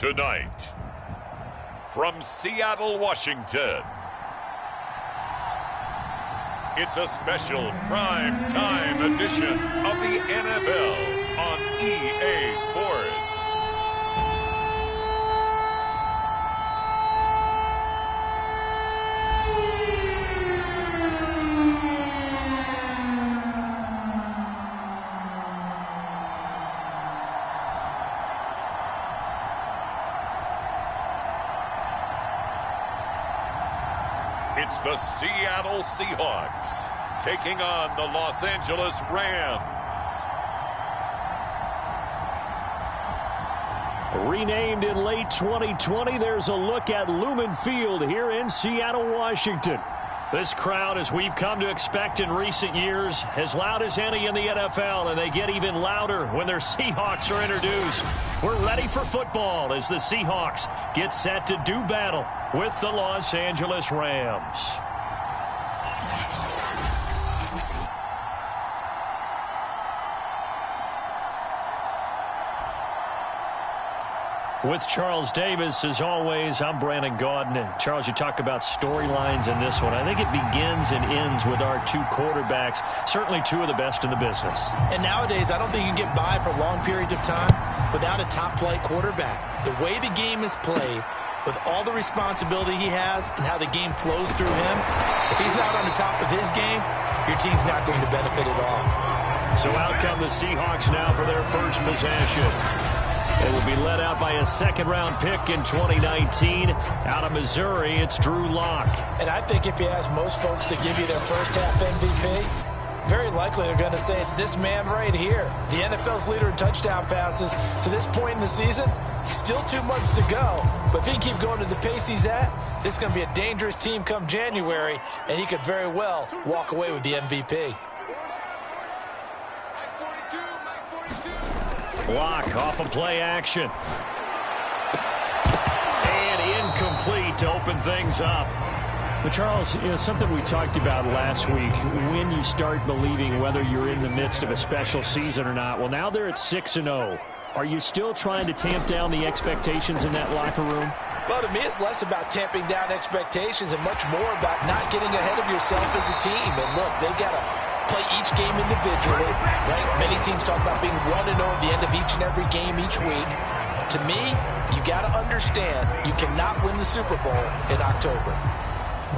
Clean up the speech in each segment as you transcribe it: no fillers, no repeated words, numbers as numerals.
Tonight, from Seattle, Washington, it's a special prime time edition of the NFL on EA Sports. It's the Seattle Seahawks taking on the Los Angeles Rams. Renamed in late 2020, there's a look at Lumen Field here in Seattle, Washington. This crowd, as we've come to expect in recent years, as loud as any in the NFL, and they get even louder when their Seahawks are introduced. We're ready for football as the Seahawks get set to do battle with the Los Angeles Rams. With Charles Davis, as always, I'm Brandon Gaudin. Charles, you talk about storylines in this one. I think it begins and ends with our two quarterbacks, certainly two of the best in the business. And nowadays, I don't think you can get by for long periods of time without a top-flight quarterback. The way the game is played, with all the responsibility he has and how the game flows through him, if he's not on the top of his game, your team's not going to benefit at all. So out come the Seahawks now for their first possession. They will be led out by a second-round pick in 2019. Out of Missouri, it's Drew Lock. And I think if you ask most folks to give you their first-half MVP, very likely they're going to say it's this man right here. The NFL's leader in touchdown passes to this point in the season. Still 2 months to go. But if he can keep going to the pace he's at, this is going to be a dangerous team come January, and he could very well walk away with the MVP. Lock off of play action. And incomplete to open things up. But Charles, something we talked about last week, when you start believing whether you're in the midst of a special season or not. Well, now they're at 6-0. Are you still trying to tamp down the expectations in that locker room? Well, to me, it's less about tamping down expectations and much more about not getting ahead of yourself as a team. And look, they got to play each game individually, right? Many teams talk about being 1-0 at the end of each and every game each week. To me, you got to understand you cannot win the Super Bowl in October.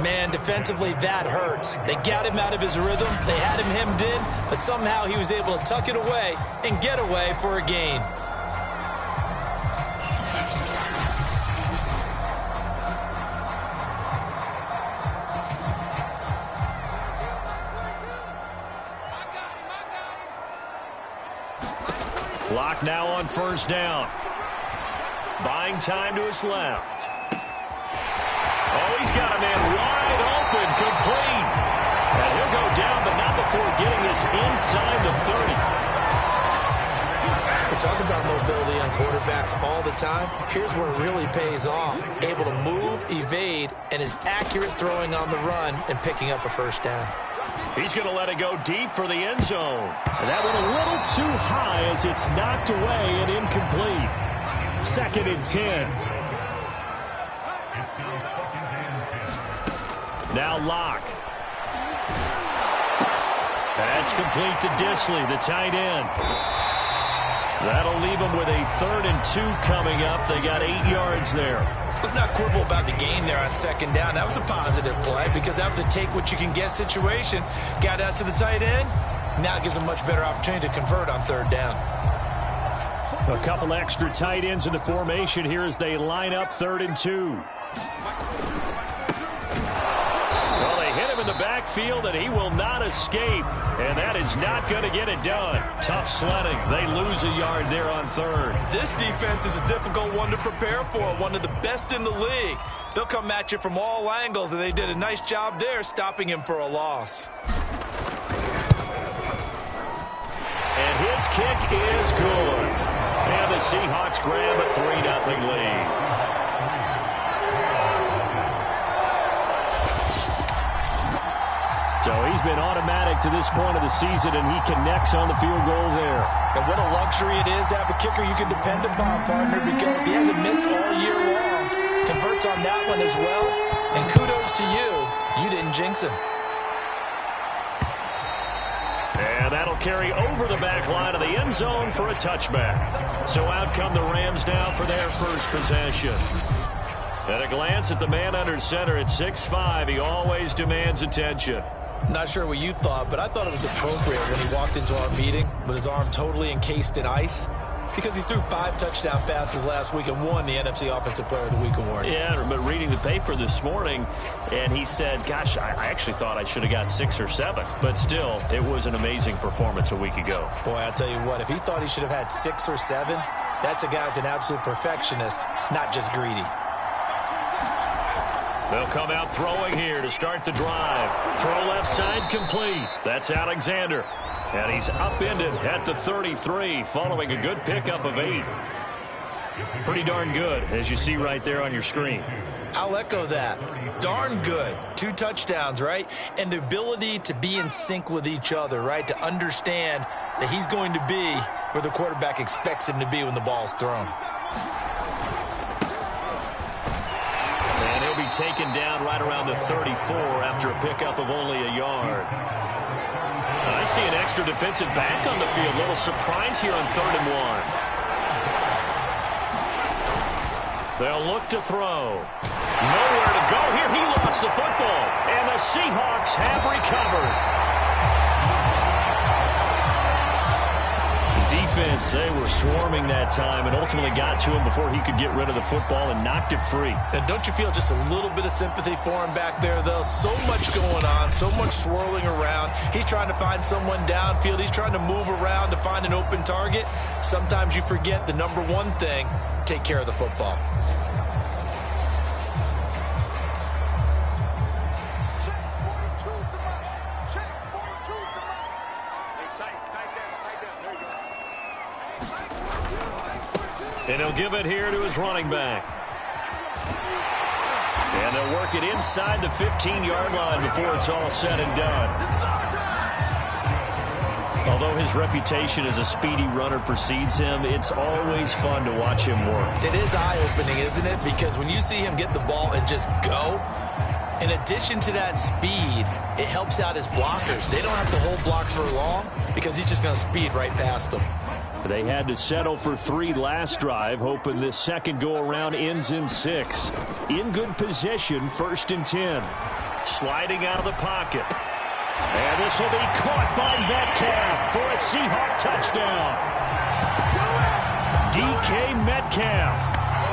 Man, defensively, that hurts. They got him out of his rhythm. They had him hemmed in, but somehow he was able to tuck it away and get away for a gain. Lock now on first down. Buying time to his left. Oh, he's got a man wide open, complete. And he'll go down, but not before getting this inside the 30. We talk about mobility on quarterbacks all the time. Here's where it really pays off. Able to move, evade, and is accurate throwing on the run and picking up a first down. He's going to let it go deep for the end zone. And that went a little too high as it's knocked away and incomplete. 2nd and 10. Now Lock. That's complete to Disley, the tight end. That'll leave them with a 3rd and 2 coming up. They got 8 yards there. Let's not quibble about the gain there on 2nd down. That was a positive play because that was a take-what-you-can-get situation. Got out to the tight end. Now it gives them a much better opportunity to convert on 3rd down. A couple extra tight ends in the formation here as they line up 3rd and 2. Well, they hit him in the backfield, and he will not escape. And that is not going to get it done. Tough sledding. They lose a yard there on 3rd. This defense is a difficult one to prepare for. One of the best in the league. They'll come at you from all angles, and they did a nice job there stopping him for a loss. And his kick is good. And the Seahawks grab a 3-0 lead. So he's been automatic to this point of the season, and he connects on the field goal there. And what a luxury it is to have a kicker you can depend upon, partner, because he hasn't missed all year long. Converts on that one as well. And kudos to you. You didn't jinx him. And that'll carry over the back line of the end zone for a touchback. So out come the Rams now for their first possession. At a glance at the man under center at 6'5", he always demands attention. Not sure what you thought, but I thought it was appropriate when he walked into our meeting with his arm totally encased in ice, because he threw 5 touchdown passes last week and won the NFC Offensive Player of the Week award. Yeah, but reading the paper this morning, and he said, gosh, I actually thought I should have got 6 or 7. But still, it was an amazing performance a week ago. Boy, I'll tell you what, if he thought he should have had 6 or 7, that's a guy's an absolute perfectionist, not just greedy. They'll come out throwing here to start the drive. Throw left side complete. That's Alexander. And he's upended at the 33 following a good pickup of 8. Pretty darn good, as you see right there on your screen. I'll echo that. Darn good. 2 touchdowns, right? And the ability to be in sync with each other, right? To understand that he's going to be where the quarterback expects him to be when the ball's thrown. And he'll be taken down right around the 34 after a pickup of only a yard. I see an extra defensive back on the field. Little surprise here on 3rd and 1. They'll look to throw. Nowhere to go here. He lost the football. And the Seahawks have recovered. Defense, they were swarming that time and ultimately got to him before he could get rid of the football and knocked it free. And don't you feel just a little bit of sympathy for him back there, though? So much going on, so much swirling around. He's trying to find someone downfield. He's trying to move around to find an open target. Sometimes you forget the number one thing, take care of the football. And he'll give it here to his running back. And they'll work it inside the 15-yard line before it's all said and done. Although his reputation as a speedy runner precedes him, it's always fun to watch him work. It is eye-opening, isn't it? Because when you see him get the ball and just go, in addition to that speed, it helps out his blockers. They don't have to hold blocks for long because he's just going to speed right past them. They had to settle for 3 last drive, hoping this second go-around ends in 6. In good position, 1st and 10. Sliding out of the pocket. And this will be caught by Metcalf for a Seahawk touchdown. DK Metcalf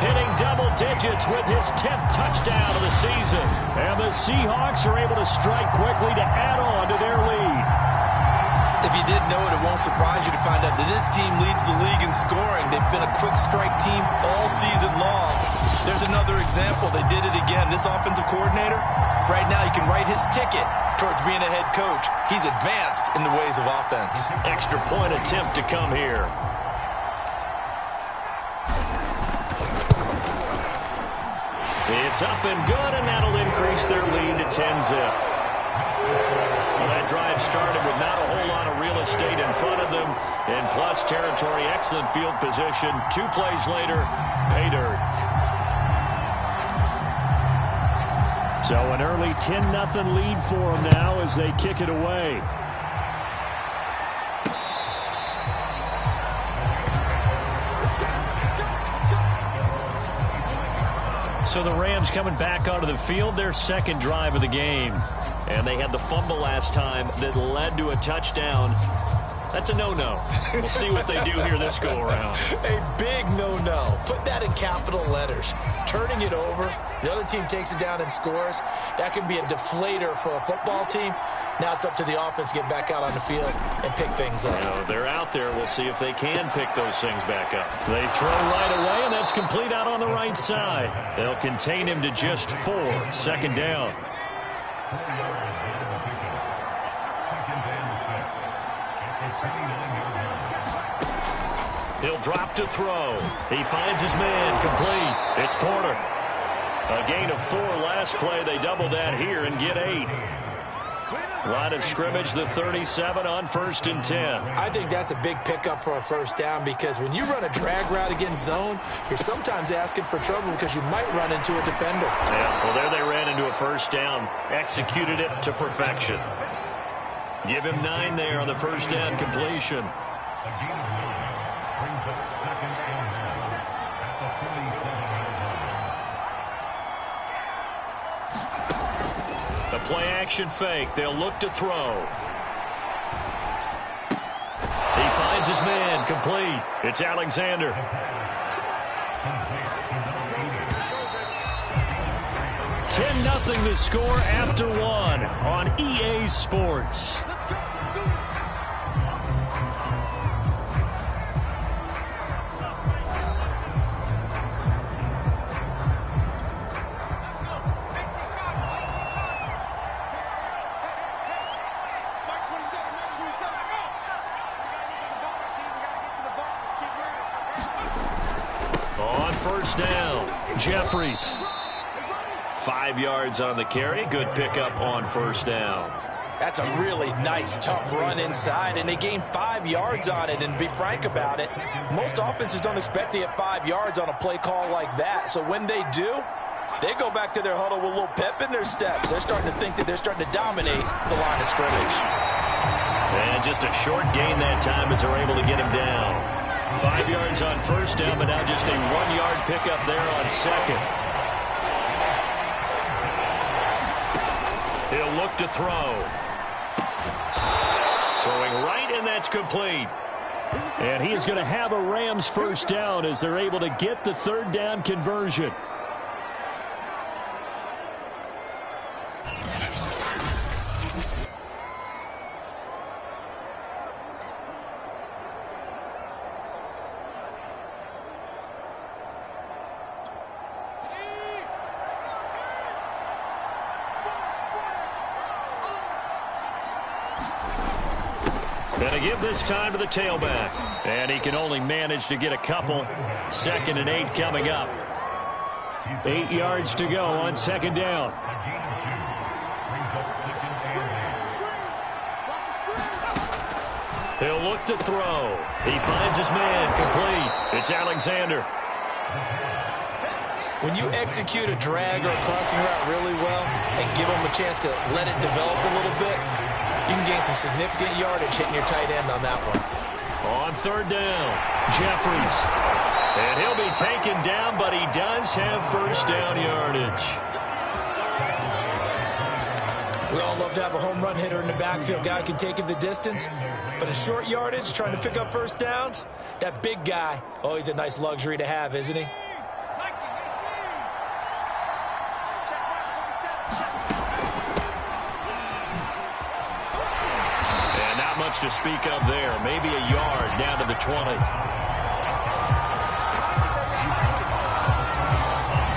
hitting double digits with his 10th touchdown of the season. And the Seahawks are able to strike quickly to add on to their lead. If you didn't know it, it won't surprise you to find out that this team leads the league in scoring. They've been a quick strike team all season long. There's another example. They did it again. This offensive coordinator, right now you can write his ticket towards being a head coach. He's advanced in the ways of offense. Extra point attempt to come here. It's up and good, and that'll increase their lead to 10-zip. Well, that drive started with not a whole lot of real estate in front of them. And plus territory, excellent field position. 2 plays later, pay dirt. So an early 10-0 lead for them now as they kick it away. So the Rams coming back onto the field, their second drive of the game. And they had the fumble last time that led to a touchdown. That's a no-no. We'll see what they do here this go-around. A big no-no. Put that in capital letters. Turning it over, the other team takes it down and scores. That can be a deflator for a football team. Now it's up to the offense to get back out on the field and pick things up. They're out there. We'll see if they can pick those things back up. They throw right away, and that's complete out on the right side. They'll contain him to just 4. 2nd down. He'll drop to throw. He finds his man. Complete. It's Porter. A gain of 4 last play. They double that here and get 8. Line of scrimmage, the 37 on 1st and 10. I think that's a big pickup for a first down because when you run a drag route against zone, you're sometimes asking for trouble because you might run into a defender. Yeah, well, there they ran into a first down. Executed it to perfection. Give him 9 there on the first down completion. The play-action fake. They'll look to throw. He finds his man. Complete. It's Alexander. $10-0 the score after 1 on EA Sports. On first down, Jeffries. 5 yards on the carry. Good pickup on first down. That's a really nice, tough run inside, and they gained 5 yards on it. And to be frank about it, most offenses don't expect to get 5 yards on a play call like that. So when they do, they go back to their huddle with a little pep in their steps. They're starting to think that they're starting to dominate the line of scrimmage. And just a short gain that time as they're able to get him down. 5 yards on first down, but now just a 1-yard pickup there on second. He'll look to throw. Throwing right, and that's complete. And he is going to have a Rams first down as they're able to get the third down conversion. Going to give this time to the tailback. And he can only manage to get a couple. 2nd and 8 coming up. 8 yards to go on second down. He'll look to throw. He finds his man. Complete. It's Alexander. When you execute a drag or a crossing route really well and give them a chance to let it develop a little bit, you can gain some significant yardage hitting your tight end on that one. On third down, Jeffries. And he'll be taken down, but he does have first down yardage. We all love to have a home run hitter in the backfield. Guy can take it the distance. But a short yardage, trying to pick up first downs, that big guy, always a nice luxury to have, isn't he? To speak of there. Maybe a yard down to the 20.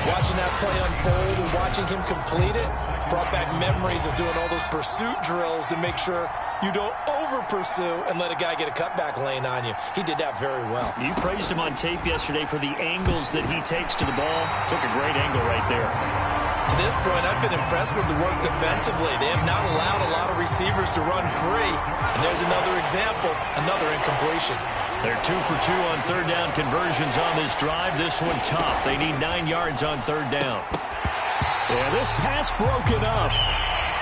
Watching that play unfold and watching him complete it brought back memories of doing all those pursuit drills to make sure you don't over-pursue and let a guy get a cutback lane on you. He did that very well. You praised him on tape yesterday for the angles that he takes to the ball. Took a great angle right there. To this point, I've been impressed with the work defensively. They have not allowed a lot of receivers to run free. And there's another example, another incompletion. They're 2 for 2 on third down conversions on this drive. This one tough. They need 9 yards on third down. Yeah, this pass broken up.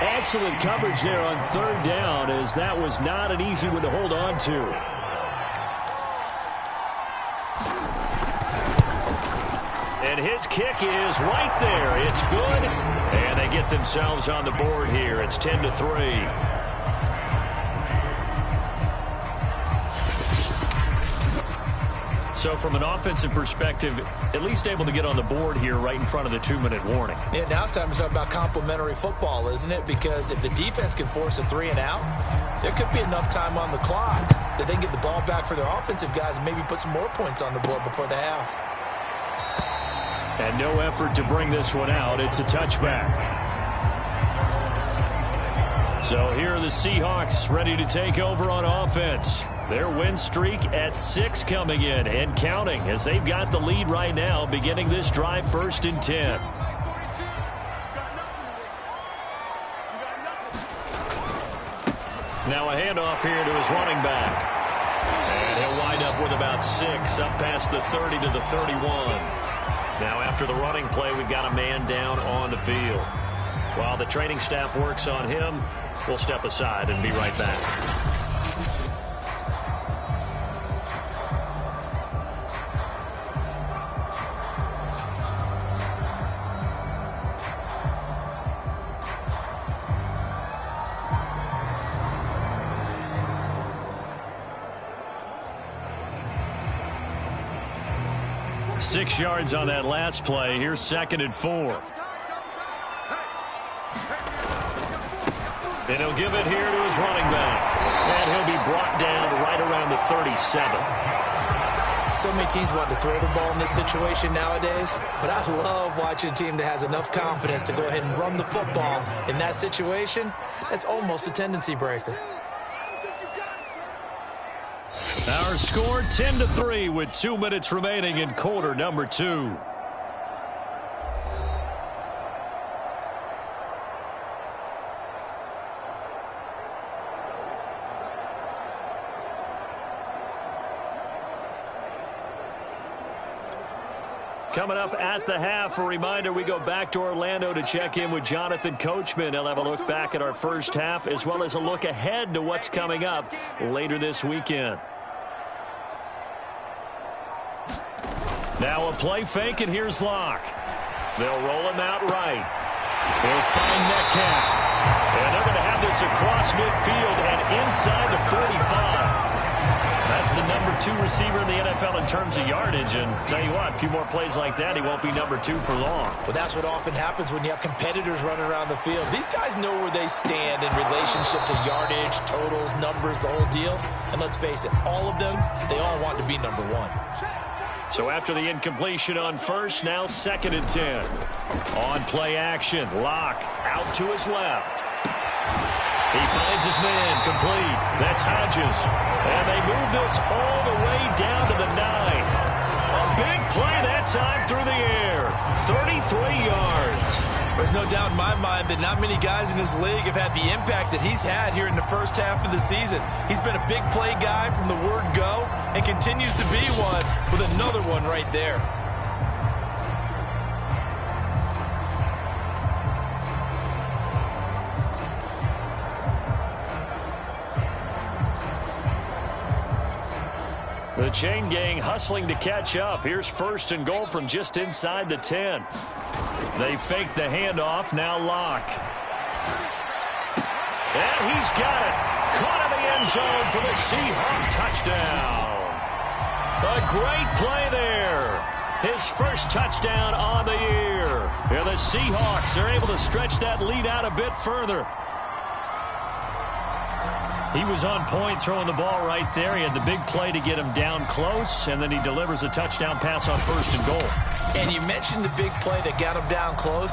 Excellent coverage there on third down, as that was not an easy one to hold on to. And his kick is right there. It's good. And they get themselves on the board here. It's 10-3. So from an offensive perspective, at least able to get on the board here right in front of the 2-minute warning. Yeah, now it's time to talk about complementary football, isn't it? Because if the defense can force a 3 and out, there could be enough time on the clock that they can get the ball back for their offensive guys and maybe put some more points on the board before the half. And no effort to bring this one out. It's a touchback. So here are the Seahawks ready to take over on offense. Their win streak at 6 coming in and counting as they've got the lead right now beginning this drive 1st and 10. Now a handoff here to his running back. And he'll wind up with about 6, up past the 30 to the 31. Now after the running play, we've got a man down on the field. While the training staff works on him, we'll step aside and be right back. Six yards on that last play. Here's 2nd and 4. And he'll give it here to his running back. And he'll be brought down right around the 37. So many teams want to throw the ball in this situation nowadays, but I love watching a team that has enough confidence to go ahead and run the football. In that situation, that's almost a tendency breaker. Our score 10-3 with 2 minutes remaining in quarter number 2. Coming up at the half, a reminder, we go back to Orlando to check in with Jonathan Coachman. He'll have a look back at our first half as well as a look ahead to what's coming up later this weekend. Now a play fake, and here's Locke. They'll roll him out right. He'll find Metcalf. And they're going to have this across midfield and inside the 45. That's the number 2 receiver in the NFL in terms of yardage. And tell you what, a few more plays like that, he won't be number 2 for long. Well, that's what often happens when you have competitors running around the field. These guys know where they stand in relationship to yardage, totals, numbers, the whole deal. And let's face it, all of them, they all want to be number 1. So after the incompletion on first, now 2nd and 10. On play action, Locke out to his left. He finds his man complete. That's Hodges. And they move this all the way down to the 9. A big play that time through the air. 33 yards. There's no doubt in my mind that not many guys in this league have had the impact that he's had here in the first half of the season. He's been a big play guy from the word go and continues to be one with another one right there. The chain gang hustling to catch up. Here's 1st and goal from just inside the 10. They fake the handoff. Now Locke. And he's got it. Caught in the end zone for the Seahawks touchdown. A great play there. His first touchdown on the year. And the Seahawks are able to stretch that lead out a bit further. He was on point throwing the ball right there. He had the big play to get him down close, and then he delivers a touchdown pass on 1st and goal. And you mentioned the big play that got him down close.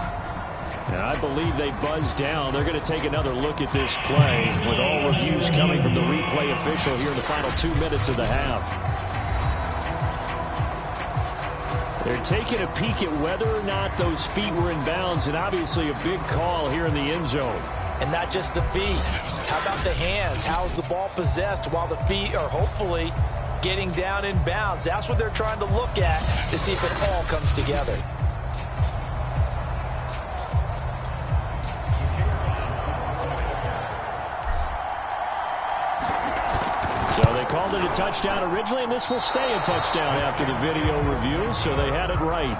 And I believe they buzzed down. They're going to take another look at this play with all reviews coming from the replay official here in the final 2 minutes of the half. They're taking a peek at whether or not those feet were in bounds, and obviously a big call here in the end zone. And not just the feet. How about the hands? How's the ball possessed while the feet are hopefully getting down in bounds? That's what they're trying to look at to see if it all comes together. So they called it a touchdown originally, and this will stay a touchdown after the video review, so they had it right.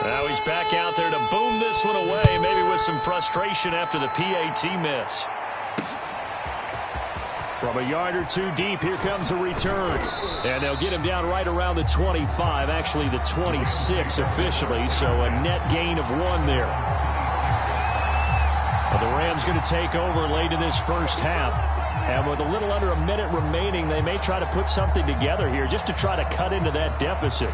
Now he's back out there to boom this one away, maybe with some frustration after the PAT miss. From a yard or 2 deep, here comes a return. And they'll get him down right around the 25, actually the 26 officially, so a net gain of 1 there. Well, the Rams going to take over late in this first half. And with a little under a minute remaining, they may try to put something together here just to try to cut into that deficit.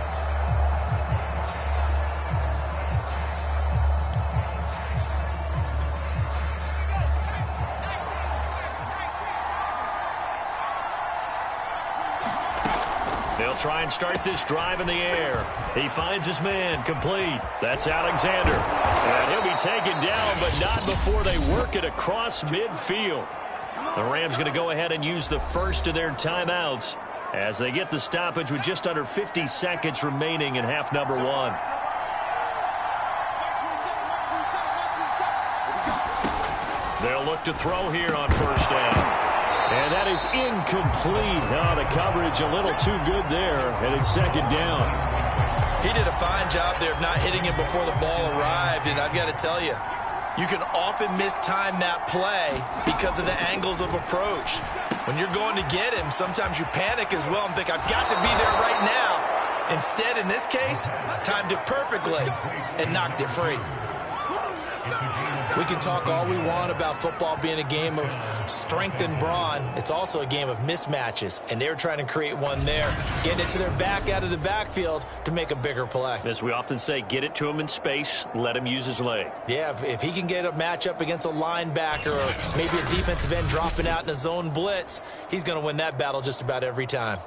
They'll try and start this drive in the air. He finds his man, complete. That's Alexander. And he'll be taken down, but not before they work it across midfield. The Rams going to go ahead and use the first of their timeouts as they get the stoppage with just under 50 seconds remaining in half number one. They'll look to throw here on first down. And that is incomplete. Oh, the coverage a little too good there, and it's second down. He did a fine job there of not hitting him before the ball arrived, and I've got to tell you, you can often mistime that play because of the angles of approach. When you're going to get him, sometimes you panic as well and think, I've got to be there right now. Instead, in this case, timed it perfectly and knocked it free. We can talk all we want about football being a game of strength and brawn. It's also a game of mismatches, and they're trying to create one there, getting it to their back out of the backfield to make a bigger play. As we often say, get it to him in space, let him use his leg. Yeah, if he can get a matchup against a linebacker or maybe a defensive end dropping out in a zone blitz, he's going to win that battle just about every time.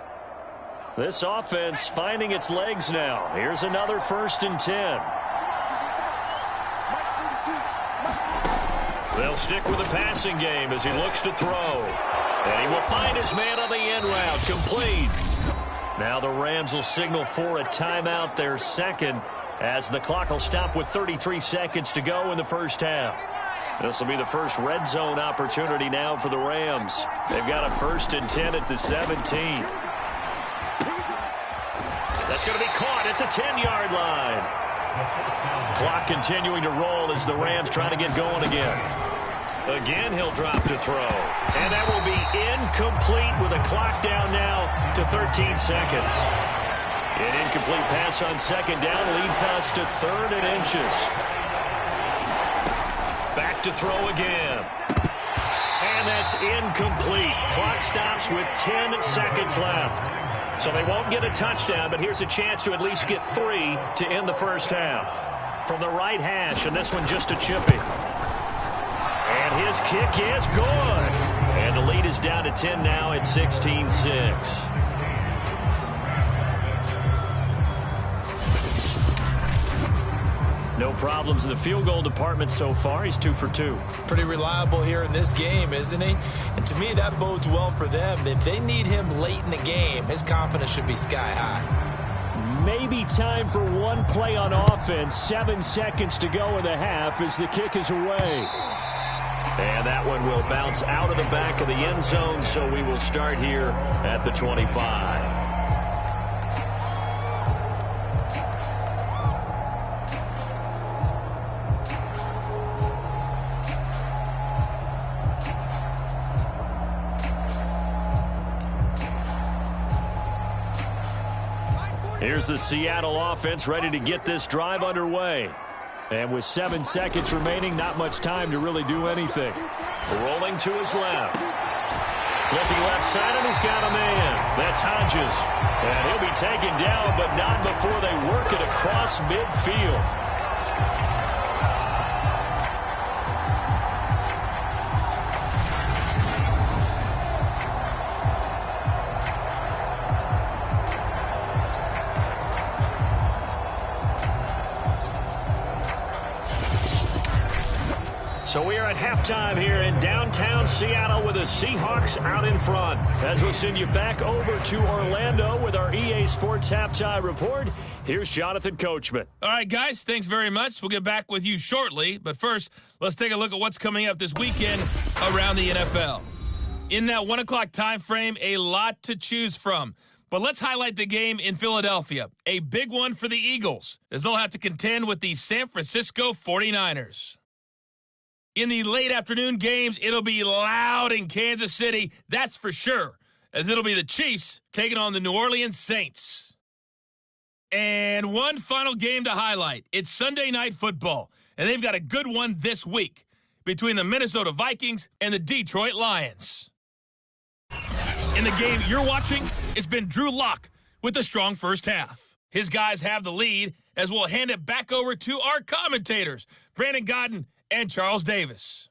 This offense finding its legs now. Here's another 1st and 10. They'll stick with the passing game as he looks to throw. And he will find his man on the end route. Complete. Now the Rams will signal for a timeout, their second, as the clock will stop with 33 seconds to go in the first half. This will be the first red zone opportunity now for the Rams. They've got a 1st and 10 at the 17. That's going to be caught at the 10-yard line. Clock continuing to roll as the Rams try to get going again. Again, he'll drop to throw. And that will be incomplete with a clock down now to 13 seconds. An incomplete pass on second down leads us to 3rd and inches. Back to throw again. And that's incomplete. Clock stops with 10 seconds left. So they won't get a touchdown, but here's a chance to at least get 3 to end the first half. From the right hash, and this one just a chippy. And his kick is good. And the lead is down to 10 now at 16-6. No problems in the field goal department so far. He's 2 for 2. Pretty reliable here in this game, isn't he? And to me, that bodes well for them. If they need him late in the game, his confidence should be sky high. Maybe time for one play on offense. 7 seconds to go in the half as the kick is away. And that one will bounce out of the back of the end zone, so we will start here at the 25. Here's the Seattle offense ready to get this drive underway. And with 7 seconds remaining, not much time to really do anything. Rolling to his left. Looking left side, and he's got a man. That's Hodges. And he'll be taken down, but not before they work it across midfield. So we are at halftime here in downtown Seattle with the Seahawks out in front. As we'll send you back over to Orlando with our EA Sports Halftime Report, here's Jonathan Coachman. All right, guys, thanks very much. We'll get back with you shortly. But first, let's take a look at what's coming up this weekend around the NFL. In that 1 o'clock time frame, a lot to choose from. But let's highlight the game in Philadelphia, a big one for the Eagles, as they'll have to contend with the San Francisco 49ers. In the late afternoon games, it'll be loud in Kansas City, that's for sure, as it'll be the Chiefs taking on the New Orleans Saints. And one final game to highlight. It's Sunday Night Football, and they've got a good one this week between the Minnesota Vikings and the Detroit Lions. In the game you're watching, it's been Drew Lock with a strong first half. His guys have the lead, as we'll hand it back over to our commentators, Brandon Godden and Charles Davis.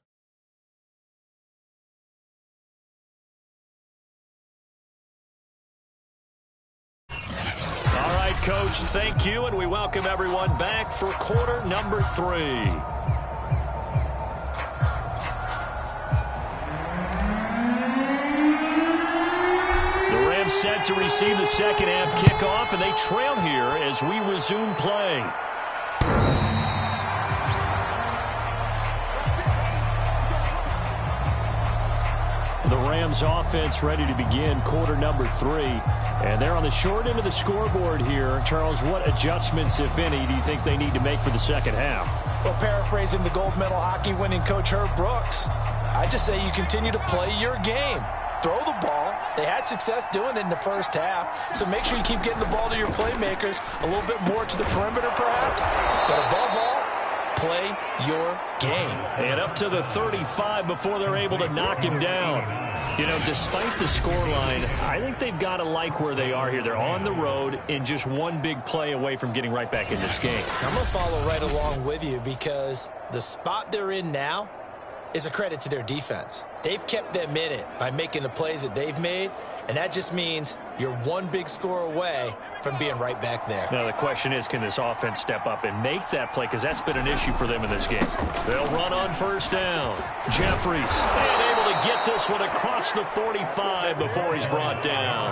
right, Coach. Thank you, and we welcome everyone back for quarter number 3. The Rams set to receive the second half kickoff, and they trail here as we resume play. The Rams offense ready to begin quarter number 3. And they're on the short end of the scoreboard here. Charles, what adjustments, if any, do you think they need to make for the second half? Well, paraphrasing the gold medal hockey winning coach Herb Brooks, I just say you continue to play your game. Throw the ball. They had success doing it in the first half, so make sure you keep getting the ball to your playmakers, a little bit more to the perimeter perhaps, but above all, play your game. And up to the 35 before they're able to knock him down. You know, despite the scoreline, I think they've got to like where they are here. They're on the road and just one big play away from getting right back in this game. I'm going to follow right along with you because the spot they're in now is a credit to their defense. They've kept them in it by making the plays that they've made, and that just means you're one big score away from being right back there. Now the question is, can this offense step up and make that play? Because that's been an issue for them in this game. They'll run on first down. Jeffries and able to get this one across the 45 before he's brought down.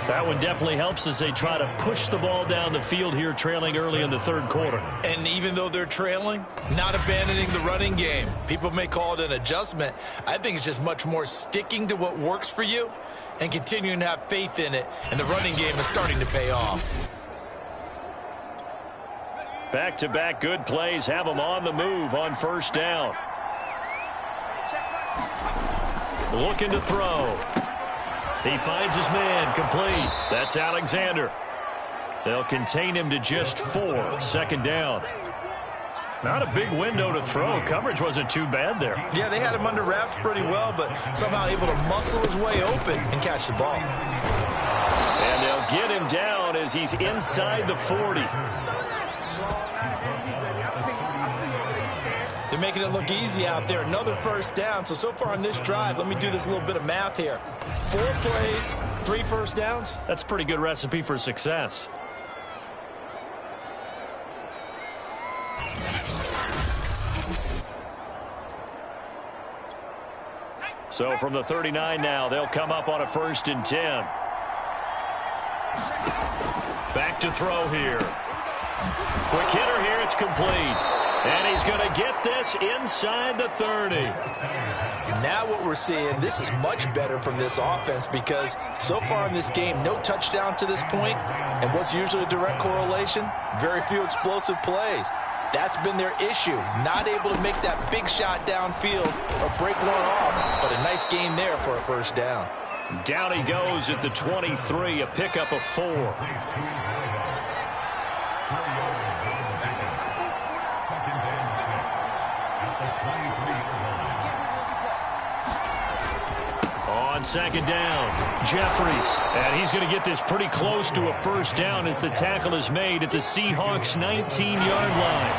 That one definitely helps as they try to push the ball down the field here, trailing early in the third quarter. And even though they're trailing, not abandoning the running game. People may call it an adjustment. I think it's just much more sticking to what works for you and continuing to have faith in it. And the running game is starting to pay off. Back-to-back good plays have them on the move on first down. Looking to throw. He finds his man, complete. That's Alexander. They'll contain him to just 4. Second down. Not a big window to throw. Coverage wasn't too bad there. Yeah, they had him under wraps pretty well, but somehow able to muscle his way open and catch the ball. And they'll get him down as he's inside the 40. They're making it look easy out there. Another first down. So far on this drive, let me do this little bit of math here. 4 plays, 3 first downs. That's a pretty good recipe for success. So from the 39 now, they'll come up on a 1st and 10. Back to throw here. Quick hitter here, it's complete. And he's going to get this inside the 30. Now what we're seeing, this is much better from this offense because so far in this game, no touchdown to this point. And what's usually a direct correlation? Very few explosive plays. That's been their issue. Not able to make that big shot downfield or break one off. But a nice game there for a first down. Down he goes at the 23, a pickup of 4. On second down, Jeffries. And he's going to get this pretty close to a first down as the tackle is made at the Seahawks' 19-yard line.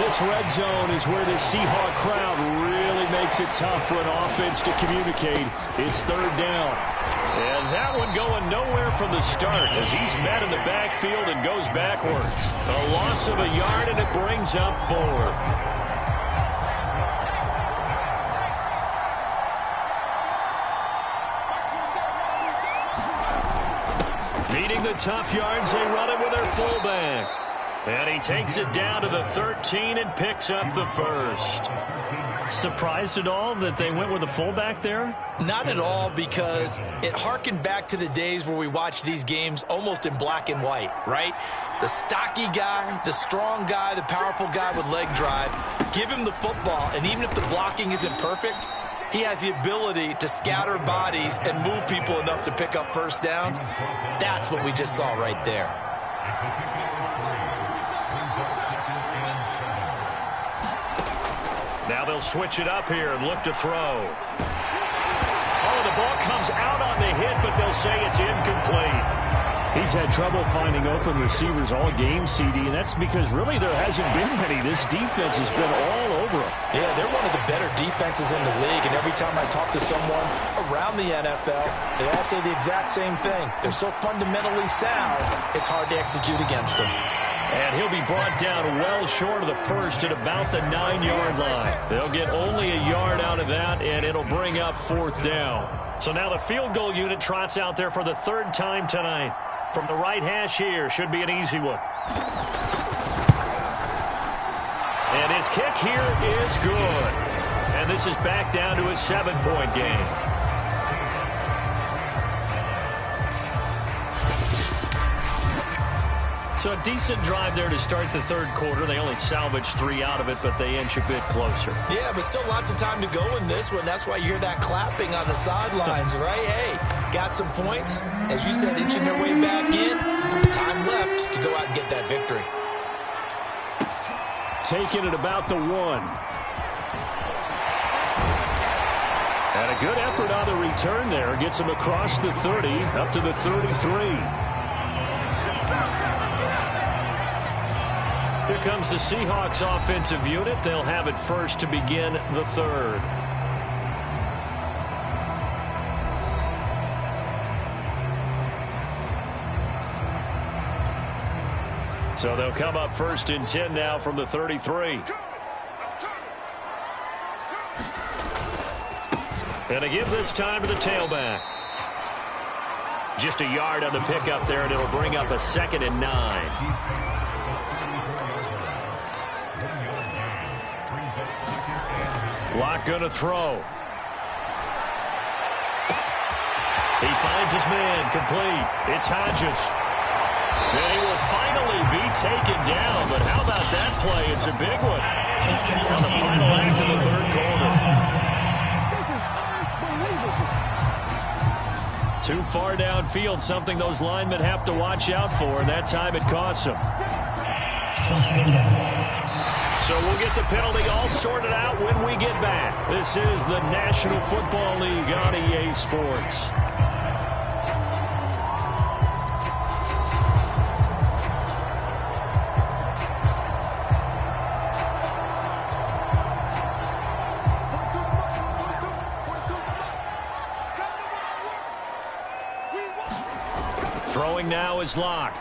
This red zone is where the Seahawk crowd really makes it tough for an offense to communicate. It's third down. And that one going nowhere from the start as he's met in the backfield and goes backwards. A loss of a yard, and it brings up 4th. Needing the tough yards, they run it with their fullback. And he takes it down to the 13 and picks up the 1st. Surprised at all that they went with a fullback there? Not at all, because it harkened back to the days where we watched these games almost in black and white, right? The stocky guy, the strong guy, the powerful guy with leg drive. Give him the football, and even if the blocking isn't perfect, he has the ability to scatter bodies and move people enough to pick up first downs. That's what we just saw right there. Now they'll switch it up here and look to throw. Oh, the ball comes out on the hit, but they'll say it's incomplete. He's had trouble finding open receivers all game, CD, and that's because really there hasn't been many. This defense has been all over him. Yeah, they're one of the better defenses in the league, and every time I talk to someone around the NFL, they all say the exact same thing. They're so fundamentally sound, it's hard to execute against them. And he'll be brought down well short of the first at about the 9-yard line. They'll get only a yard out of that, and it'll bring up 4th down. So now the field goal unit trots out there for the 3rd time tonight. From the right hash here, should be an easy one. And his kick here is good. And this is back down to a 7-point game. So a decent drive there to start the 3rd quarter. They only salvaged 3 out of it, but they inch a bit closer. Yeah, but still lots of time to go in this one. That's why you hear that clapping on the sidelines, right? Hey, got some points. As you said, inching their way back in. Time left to go out and get that victory. Taking it about the 1. And a good effort on the return there. Gets him across the 30, up to the 33. Here comes the Seahawks offensive unit. They'll have it first to begin the 3rd. So they'll come up 1st and 10 now from the 33. And to give this time to the tailback. Just a yard on the pickup there, and it'll bring up a 2nd and 9. Locke going to throw. He finds his man, complete. It's Hodges. And he will finally be taken down, but how about that play? It's a big one on the final act of the 3rd quarter. Too far downfield, something those linemen have to watch out for, and that time it costs them. So we'll get the penalty all sorted out when we get back. This is the National Football League on EA Sports. Throwing now is Locke.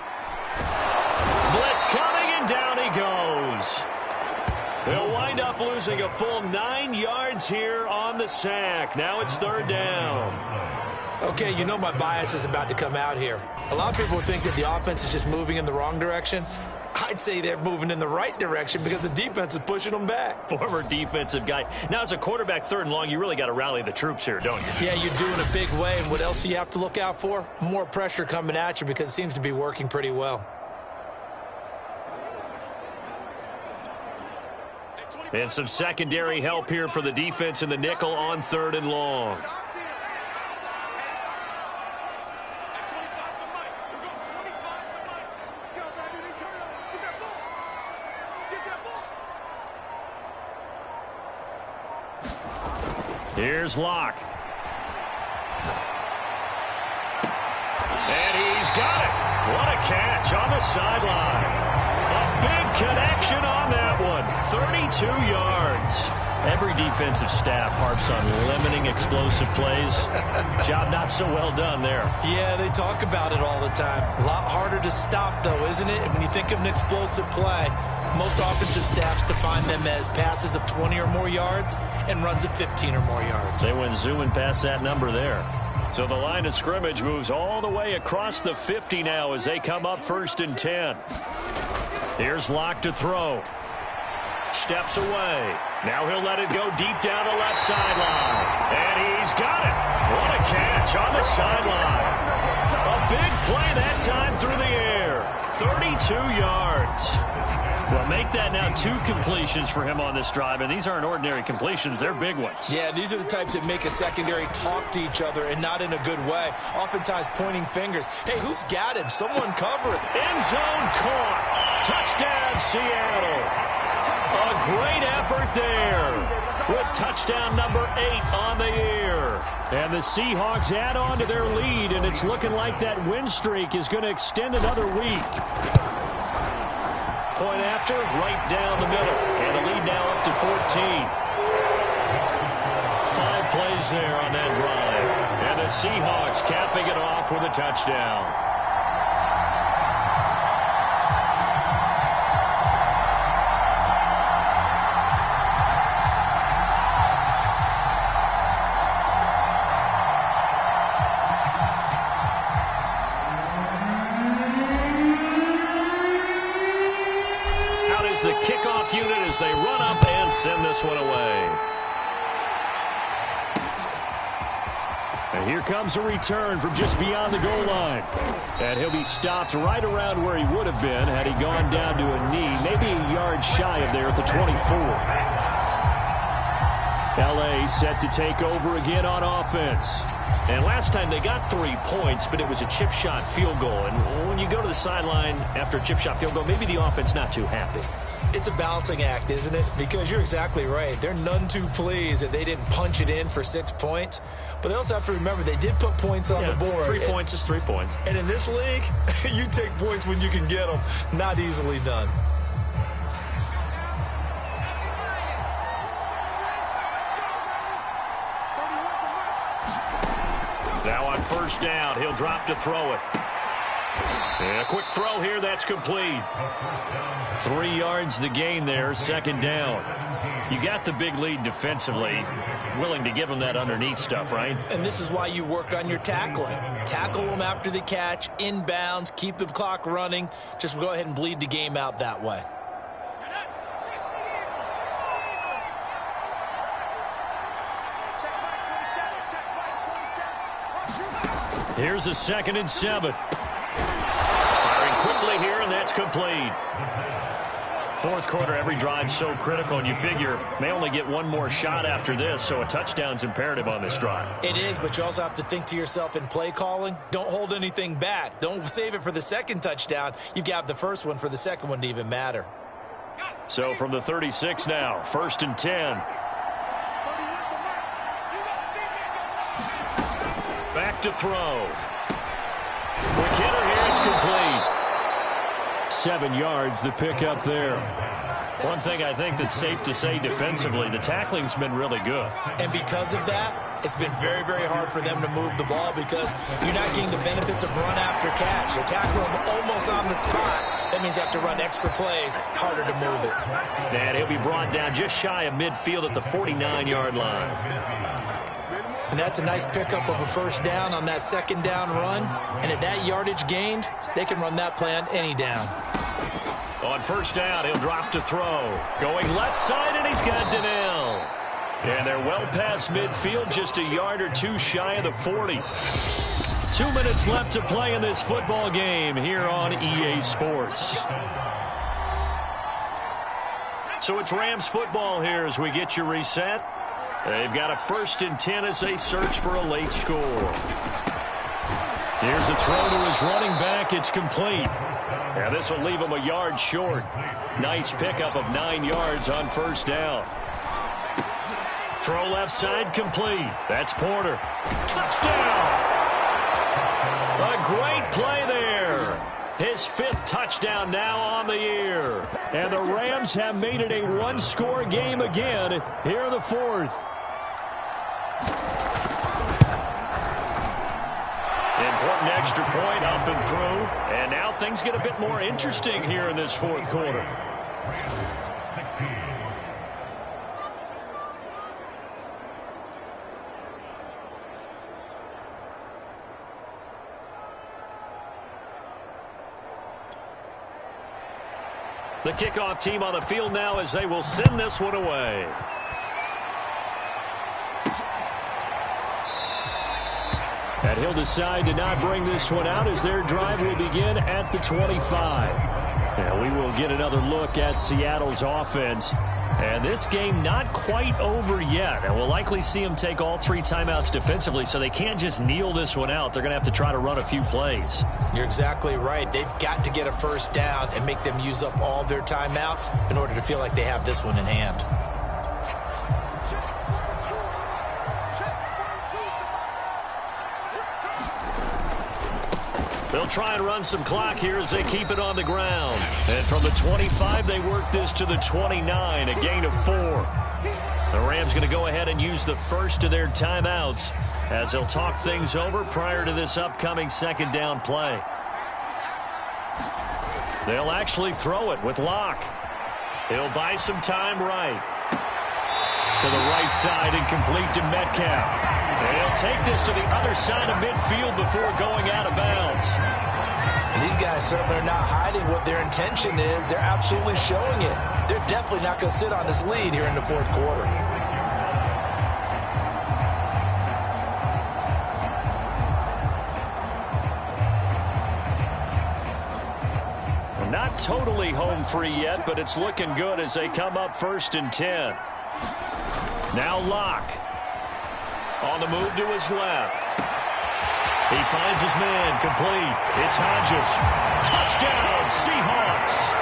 Blitz coming, and down he goes. They'll wind up losing a full 9 yards here on the sack. Now it's 3rd down. Okay, you know my bias is about to come out here. A lot of people think that the offense is just moving in the wrong direction. I'd say they're moving in the right direction because the defense is pushing them back. Former defensive guy. Now, as a quarterback 3rd and long, you really got to rally the troops here, don't you? Yeah, you do in a big way. And what else do you have to look out for? More pressure coming at you because it seems to be working pretty well. And some secondary help here for the defense in the nickel on 3rd and long. Here's Locke. And he's got it. What a catch on the sideline. A big connection on that one. 32 yards. Every defensive staff harps on limiting explosive plays. Job not so well done there. Yeah, they talk about it all the time. A lot harder to stop, though, isn't it? And when you think of an explosive play, most offensive staffs define them as passes of 20 or more yards and runs of 15 or more yards. They went zooming past that number there. So the line of scrimmage moves all the way across the 50 now as they come up 1st and 10. Here's Locke to throw. Steps away. Now he'll let it go deep down the left sideline. And he's got it. What a catch on the sideline. A big play that time through the air. 32 yards. Well, make that now 2 completions for him on this drive, and these aren't ordinary completions. They're big ones. Yeah, these are the types that make a secondary talk to each other and not in a good way. Oftentimes pointing fingers. Hey, who's got him? Someone cover it. End zone caught. Touchdown, Seattle. A great effort there with touchdown number 8 on the year. And the Seahawks add on to their lead, and it's looking like that win streak is going to extend another week. Point after, right down the middle. And the lead now up to 14. 5 plays there on that drive. the Seahawks capping it off with a touchdown. The kickoff unit as they run up and send this one away. And here comes a return from just beyond the goal line. And he'll be stopped right around where he would have been had he gone down to a knee, maybe a yard shy of there at the 24. L.A. set to take over again on offense. And last time they got 3 points, but it was a chip shot field goal. And when you go to the sideline after a chip shot field goal, maybe the offense not too happy. It's a balancing act, isn't it? Because you're exactly right. They're none too pleased that they didn't punch it in for 6 points. But they also have to remember they did put points on the board. 3 points is 3 points. And in this league, you take points when you can get them. Not easily done. Now on first down, he'll drop to throw it. And a quick throw here, that's complete. 3 yards the gain there, second down. You got the big lead defensively, willing to give them that underneath stuff, right? And this is why you work on your tackling. Tackle them after the catch, inbounds, keep the clock running. Just go ahead and bleed the game out that way. Here's a 2nd and 7. Firing quickly here, and that's complete. Fourth quarter, every drive so critical, and you figure may only get one more shot after this, so a touchdown's imperative on this drive. It is, but you also have to think to yourself in play calling, don't hold anything back. Don't save it for the second touchdown. You've got the first one for the second one to even matter. So from the 36 now, 1st and 10. Back to throw. Quick hitter here, it's complete. 7 yards, the pickup there. One thing I think that's safe to say defensively, the tackling's been really good. And because of that, it's been very, very hard for them to move the ball because you're not getting the benefits of run after catch. You're tackling them almost on the spot. That means you have to run extra plays, harder to move it. And he'll be brought down just shy of midfield at the 49-yard line. And that's a nice pickup of a first down on that second down run. And at that yardage gained, they can run that play on any down. On first down, he'll drop to throw. Going left side, and he's got Donnell. And they're well past midfield, just a yard or two shy of the 40. 2 minutes left to play in this football game here on EA Sports. So it's Rams football here as we get you reset. They've got a 1st and 10 as they search for a late score. Here's a throw to his running back. It's complete. Now this will leave him a yard short. Nice pickup of 9 yards on first down. Throw left side complete. That's Porter. Touchdown! A great play there. His 5th touchdown now on the year. And the Rams have made it a one-score game again here in the 4th. Important extra point up and through. And now things get a bit more interesting here in this 4th quarter. The kickoff team on the field now as they will send this one away. And he'll decide to not bring this one out as their drive will begin at the 25. And we will get another look at Seattle's offense. And this game not quite over yet. And we'll likely see them take all 3 timeouts defensively, so they can't just kneel this one out. They're going to have to try to run a few plays. You're exactly right. They've got to get a first down and make them use up all their timeouts in order to feel like they have this one in hand. They'll try and run some clock here as they keep it on the ground. And from the 25, they work this to the 29, a gain of 4. The Rams going to go ahead and use the first of their timeouts as they'll talk things over prior to this upcoming second down play. They'll actually throw it with Locke. He'll buy some time right. To the right side and complete to Metcalf. They'll take this to the other side of midfield before going out of bounds. And these guys certainly are not hiding what their intention is. They're absolutely showing it. They're definitely not going to sit on this lead here in the fourth quarter. Well, not totally home free yet, but it's looking good as they come up 1st and 10. Now Locke. On the move to his left. He finds his man complete. It's Hodges. Touchdown, Seahawks.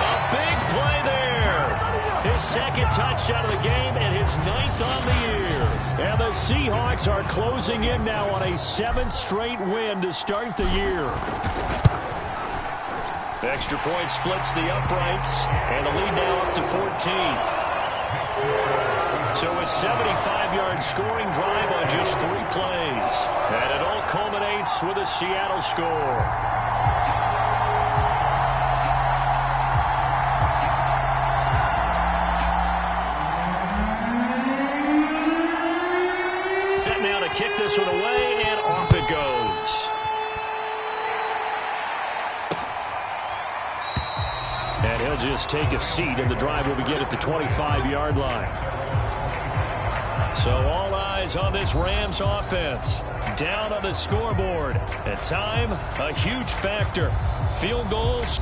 A big play there. His second touchdown of the game and his 9th on the year. And the Seahawks are closing in now on a 7th straight win to start the year. The extra point splits the uprights, and the lead now up to 14. So a 75-yard scoring drive on just 3 plays. And it all culminates with a Seattle score. Set now to kick this one away, and off it goes. And he'll just take a seat, and the drive will begin at the 25-yard line. So all eyes on this Rams offense. Down on the scoreboard. And time, a huge factor. Field goals.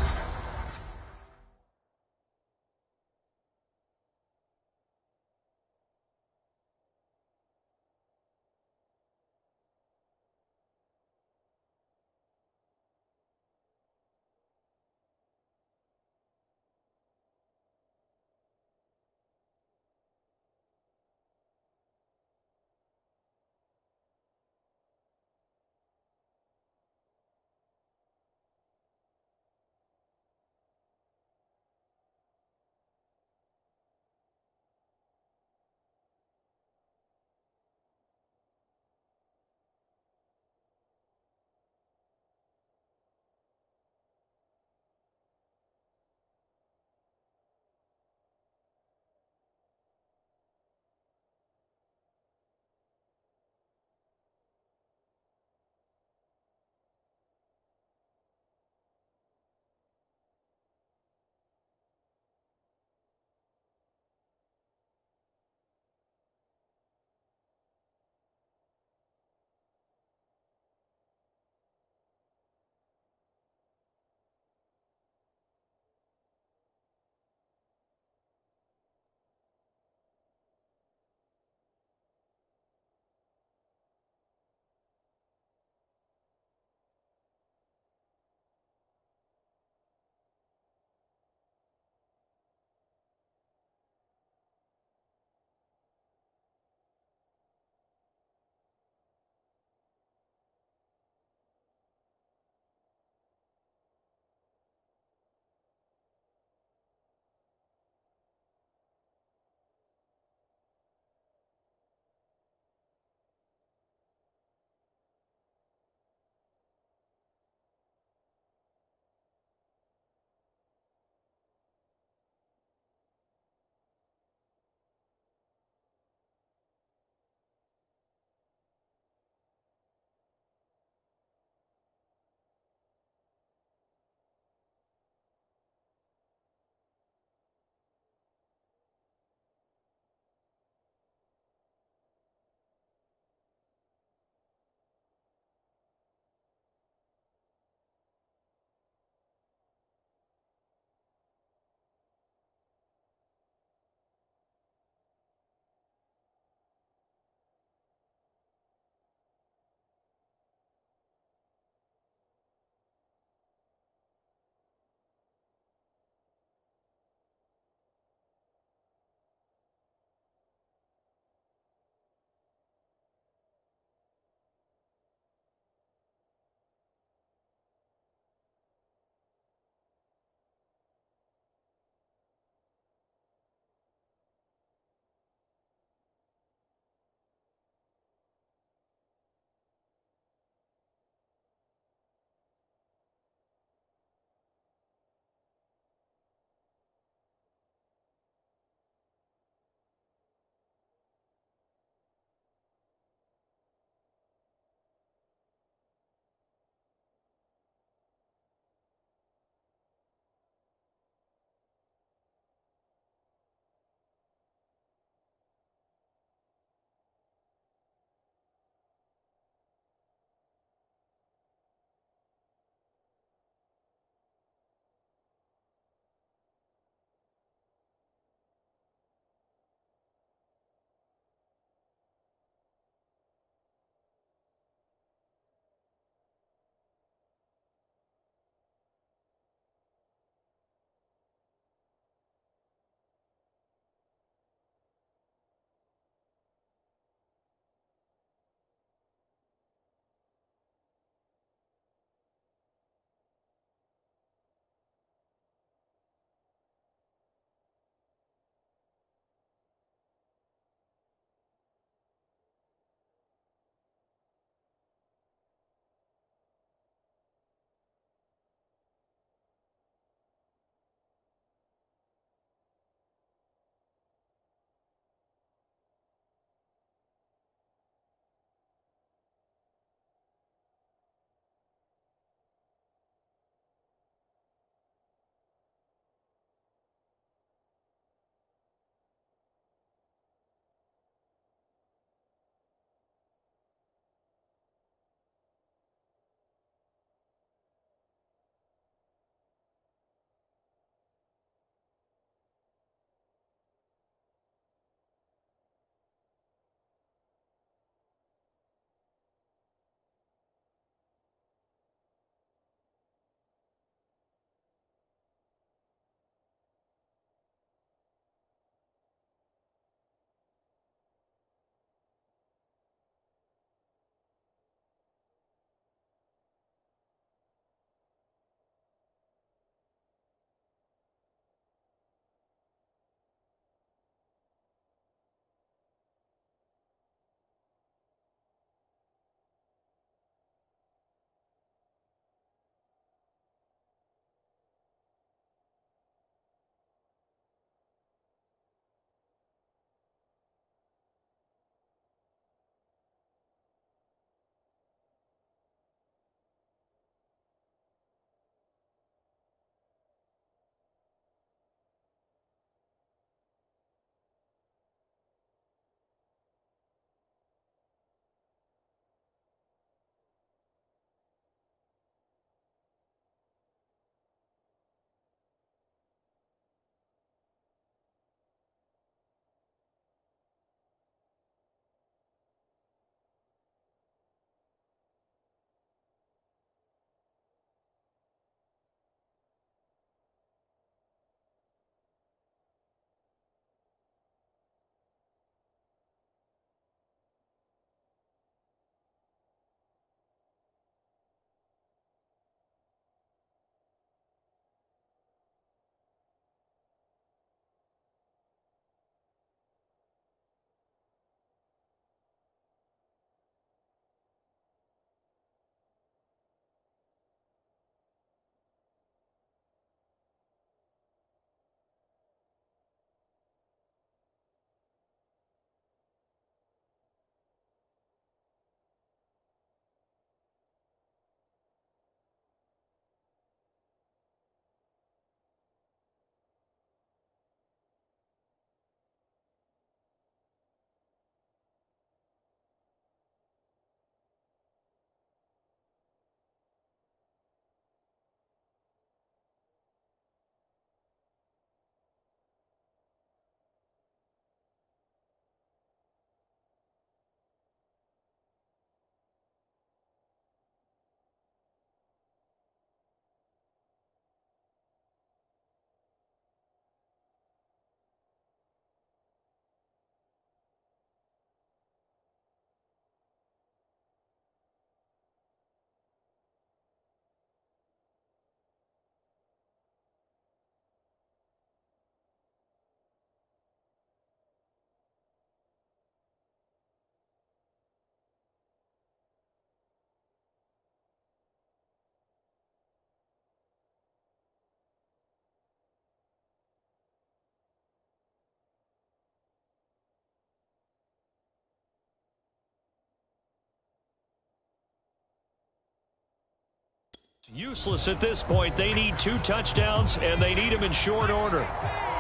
Useless at this point. They need 2 touchdowns, and they need them in short order.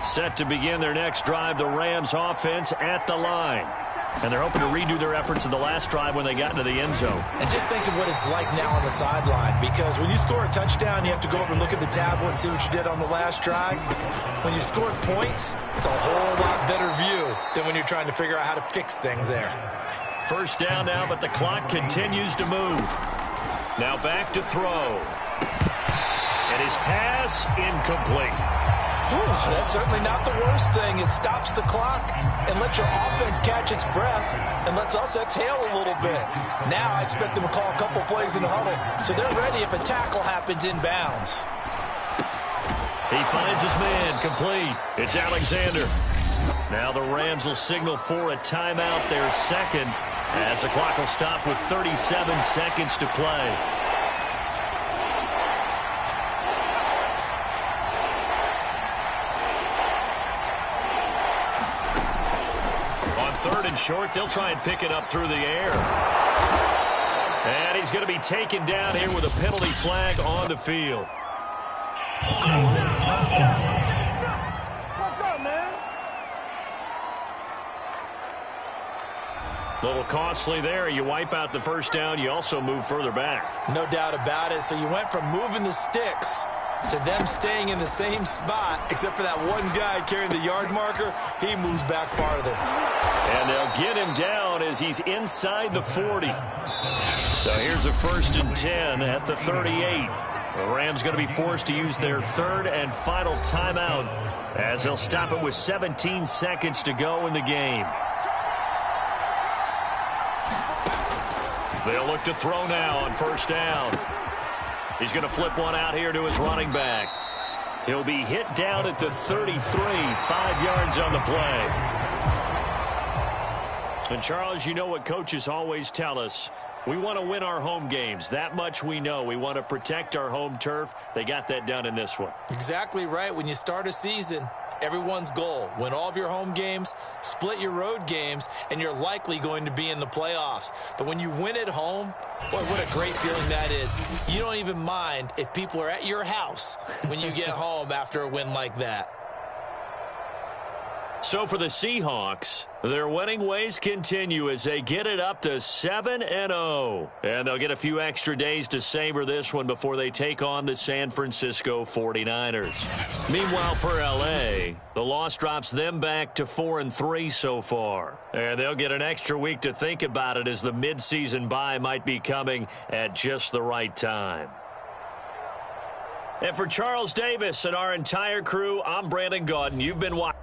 Set to begin their next drive, the Rams offense at the line. And they're hoping to redo their efforts in the last drive when they got into the end zone. And just think of what it's like now on the sideline, because when you score a touchdown, you have to go over and look at the tablet and see what you did on the last drive. When you scored points, it's a whole lot better view than when you're trying to figure out how to fix things there. First down now, but the clock continues to move. Now back to throw. And his pass incomplete. That's certainly not the worst thing. It stops the clock and lets your offense catch its breath and lets us exhale a little bit. Now I expect them to call a couple plays in the huddle, so they're ready if a tackle happens inbounds. He finds his man, complete. It's Alexander. Now the Rams will signal for a timeout, their second, as the clock will stop with 37 seconds to play. Third and short, they'll try and pick it up through the air. And he's going to be taken down here with a penalty flag on the field. What's up, man? A little costly there. You wipe out the first down, you also move further back. No doubt about it. So you went from moving the sticks to them staying in the same spot, except for that one guy carrying the yard marker. He moves back farther. And they'll get him down as he's inside the 40. So here's a 1st and 10 at the 38. The Rams going to be forced to use their third and final timeout as they'll stop it with 17 seconds to go in the game. They'll look to throw now on first down. He's going to flip one out here to his running back. He'll be hit down at the 33, 5 yards on the play. And Charles, you know what coaches always tell us. We want to win our home games. That much we know. We want to protect our home turf. They got that done in this one. Exactly right. When you start a season, everyone's goal, win all of your home games, split your road games, and you're likely going to be in the playoffs. But when you win at home, boy, what a great feeling that is. You don't even mind if people are at your house when you get home after a win like that. So for the Seahawks, their winning ways continue as they get it up to 7-0. And they'll get a few extra days to savor this one before they take on the San Francisco 49ers. Meanwhile, for L.A., the loss drops them back to 4-3 so far. And they'll get an extra week to think about it as the midseason bye might be coming at just the right time. And for Charles Davis and our entire crew, I'm Brandon Gaudin. You've been watching.